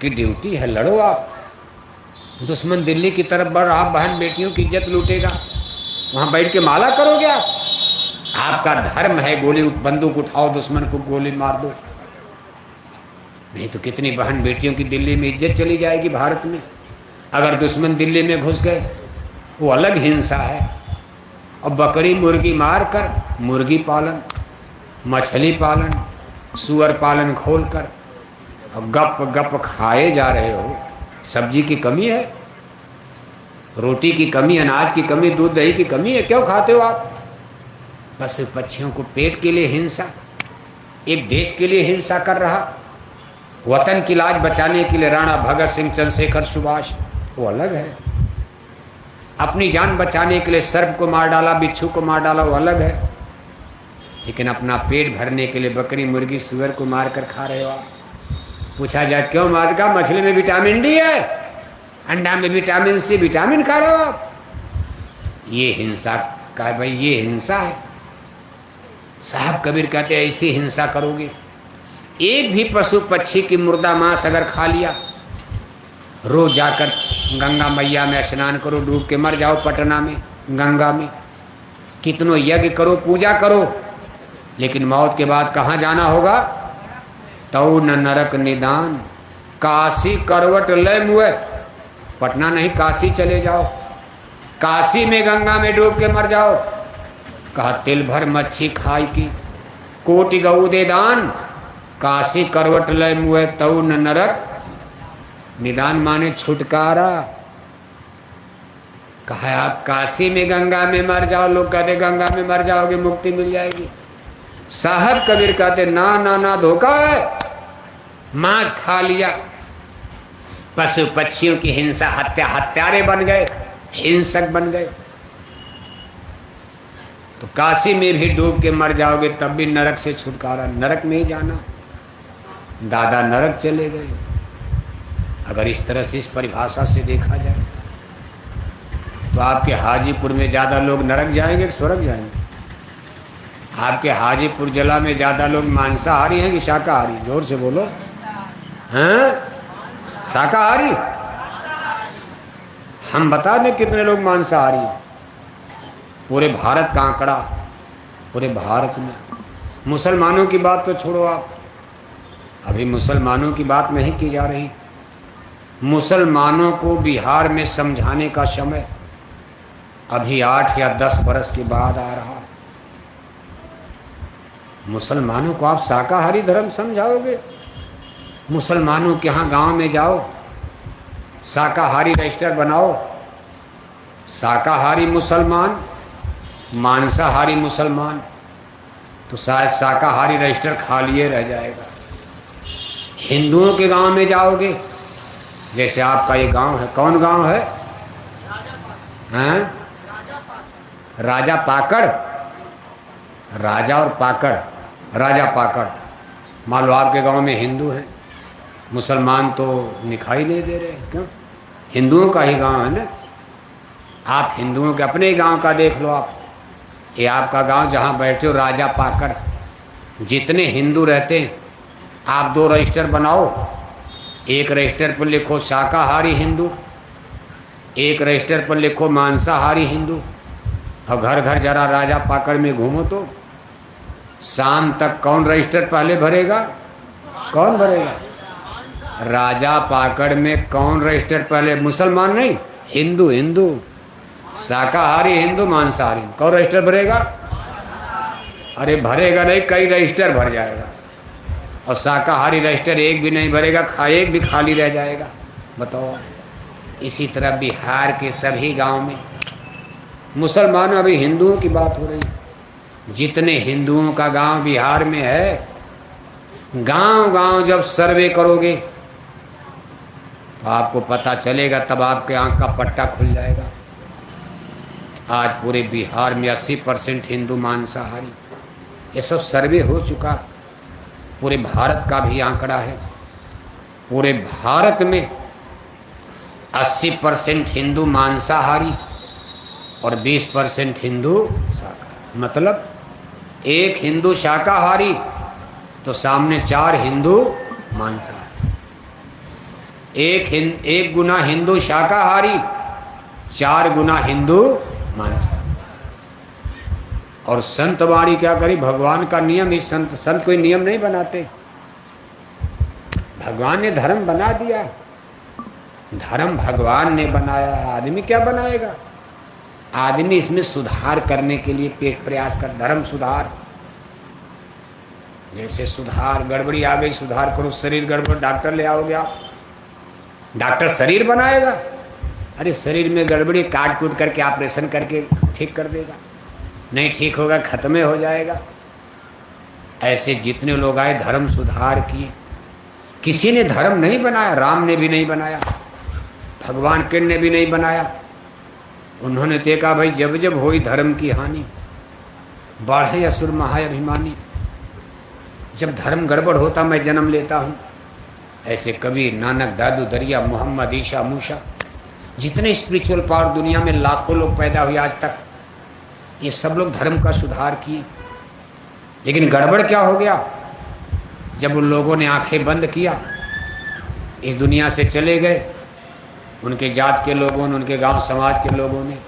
की ड्यूटी है, लड़ो आप। दुश्मन दिल्ली की तरफ बढ़ रहा, बहन बेटियों की इज्जत लूटेगा, वहां बैठ के माला करोगे आप? आपका धर्म है गोली बंदूक उठाओ, दुश्मन को गोली मार दो। नहीं तो कितनी बहन बेटियों की दिल्ली में इज्जत चली जाएगी भारत में। अगर दुश्मन दिल्ली में घुस गए, वो अलग हिंसा है। और बकरी मुर्गी मार कर, मुर्गी पालन, मछली पालन, सुअर पालन खोलकर और गप गप खाए जा रहे हो। सब्जी की कमी है, रोटी की कमी, अनाज की कमी, दूध दही की कमी है, क्यों खाते हो आप? पशु पक्षियों को पेट के लिए हिंसा, एक देश के लिए हिंसा कर रहा, वतन की लाज बचाने के लिए राणा भगत सिंह, चंद्रशेखर, सुभाष, वो अलग है। अपनी जान बचाने के लिए सर्प को मार डाला, बिच्छू को मार डाला, वो अलग है। लेकिन अपना पेट भरने के लिए बकरी मुर्गी सुअर को मार कर खा रहे हो आप। पूछा जाए क्यों मार का? मछली में विटामिन डी है, अंडा में विटामिन सी, विटामिन खा रहे हो आप। ये हिंसा का है भाई, ये हिंसा है। साहब कबीर कहते हैं ऐसी हिंसा करोगे, एक भी पशु पक्षी की मुर्दा मांस अगर खा लिया, रोज जाकर गंगा मैया में स्नान करो, डूब के मर जाओ पटना में गंगा में, कितनों यज्ञ करो, पूजा करो, लेकिन मौत के बाद कहाँ जाना होगा? तौ न नरक निदान, काशी करवट लय मुए। पटना नहीं, काशी चले जाओ, काशी में गंगा में डूब के मर जाओ। कहा तिल भर मच्छी खाई की, कोटि गऊ दे दान, काशी करवट लय मुए, तौ न नरक निदान। माने छुटकारा। कहा आप काशी में गंगा में मर जाओ, लोग कहते गंगा में मर जाओगे मुक्ति मिल जाएगी। साहब कबीर कहते ना ना ना, धोखा है। मांस खा लिया, पशु पक्षियों की हिंसा, हत्यारे बन गए, हिंसक बन गए। तो काशी में भी डूब के मर जाओगे तब भी नरक से छुटकारा, नरक में ही जाना। दादा नरक चले गए। अगर इस तरह से, इस परिभाषा से देखा जाए तो आपके हाजीपुर में ज़्यादा लोग नरक जाएंगे कि स्वर्ग जाएंगे? आपके हाजीपुर जिला में ज़्यादा लोग मांसाहारी हैं कि शाकाहारी? जोर से बोलो। हैं? शाकाहारी? हम बता दें कितने लोग मांसाहारी हैं। पूरे भारत का आंकड़ा, पूरे भारत में। मुसलमानों की बात तो छोड़ो आप, अभी मुसलमानों की बात नहीं की जा रही। मुसलमानों को बिहार में समझाने का समय अभी 8 या 10 बरस के बाद आ रहा। मुसलमानों को आप शाकाहारी धर्म समझाओगे? मुसलमानों के यहाँ गांव में जाओ, शाकाहारी रजिस्टर बनाओ, शाकाहारी मुसलमान, मांसाहारी मुसलमान, तो शायद शाकाहारी रजिस्टर खाली रह जाएगा। हिंदुओं के गांव में जाओगे, जैसे आपका ये गांव है, कौन गांव है? हैं? राजा पाकड़, राजा और पाकड़, राजा पाकड़। मान लो आपके गांव में हिंदू हैं, मुसलमान तो दिखाई नहीं दे रहे, क्यों? हिंदुओं का ही गांव है ना। आप हिंदुओं के अपने गांव का देख लो आप, ये आपका गांव जहां बैठे हो, राजा पाकड़, जितने हिंदू रहते हैं, आप 2 रजिस्टर बनाओ। एक रजिस्टर पर लिखो शाकाहारी हिंदू, एक रजिस्टर पर लिखो मांसाहारी हिंदू। और घर घर जरा राजा पाकड़ में घूमो तो शाम तक कौन रजिस्टर पहले भरेगा? कौन भरेगा? राजा पाकड़ में कौन रजिस्टर पहले? मुसलमान नहीं, हिंदू। हिंदू शाकाहारी हिंदू, मांसाहारी, कौन रजिस्टर भरेगा? अरे भरेगा नहीं, कई रजिस्टर भर जाएगा। और शाकाहारी रजिस्टर एक भी नहीं भरेगा, एक भी खाली रह जाएगा। बताओ। इसी तरह बिहार के सभी गांव में मुसलमान, अभी हिंदुओं की बात हो रही, जितने हिंदुओं का गांव बिहार में है, गांव गांव जब सर्वे करोगे तो आपको पता चलेगा, तब आपके आंख का पट्टा खुल जाएगा। आज पूरे बिहार में 80% हिंदू मांसाहारी, ये सब सर्वे हो चुका। पूरे भारत का भी आंकड़ा है, पूरे भारत में 80% हिंदू मांसाहारी और 20% हिंदू शाकाहारी। मतलब एक हिंदू शाकाहारी तो सामने 4 हिंदू मांसाहारी। एक गुना हिंदू शाकाहारी, 4 गुना हिंदू मांसाहारी। और संत वाणी क्या करी, भगवान का नियम ही संत कोई नियम नहीं बनाते, भगवान ने धर्म बना दिया। धर्म भगवान ने बनाया, आदमी क्या बनाएगा। आदमी इसमें सुधार करने के लिए प्रयास कर, धर्म सुधार। जैसे सुधार, गड़बड़ी आ गई सुधार करो, शरीर गड़बड़ डॉक्टर ले आओगे आप, डॉक्टर शरीर बनाएगा। अरे शरीर में गड़बड़ी काट कूट करके ऑपरेशन करके ठीक कर देगा, नहीं ठीक होगा खत्म हो जाएगा। ऐसे जितने लोग आए धर्म सुधार किए, किसी ने धर्म नहीं बनाया, राम ने भी नहीं बनाया, भगवान कृष्ण ने भी नहीं बनाया। उन्होंने देखा भाई जब जब हुई धर्म की हानि, बाढ़े असुर महाअभिमानी, जब धर्म गड़बड़ होता मैं जन्म लेता हूँ। ऐसे कबीर, नानक, दादू दरिया, मोहम्मद, ईशा, मूसा, जितने स्पिरिचुअल पावर दुनिया में लाखों लोग पैदा हुए आज तक, ये सब लोग धर्म का सुधार किए। लेकिन गड़बड़ क्या हो गया, जब उन लोगों ने आंखें बंद किया, इस दुनिया से चले गए, उनके जात के लोगों ने, उनके गांव समाज के लोगों ने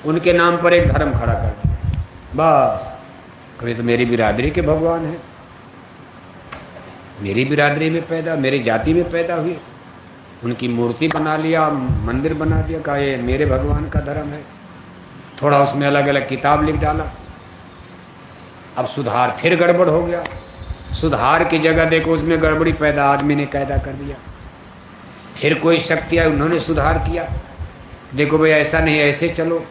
उनके नाम पर एक धर्म खड़ा कर दिया। बस कभी तो मेरी बिरादरी के भगवान है, मेरी बिरादरी में पैदा, मेरी जाति में पैदा हुए, उनकी मूर्ति बना लिया, मंदिर बना दिया, कहा ये मेरे भगवान का धर्म है। थोड़ा उसमें अलग अलग किताब लिख डाला। अब सुधार फिर गड़बड़ हो गया, सुधार की जगह देखो उसमें गड़बड़ी पैदा आदमी ने पैदा कर दिया। फिर कोई शक्ति आई, उन्होंने सुधार किया, देखो भाई ऐसा नहीं ऐसे चलो।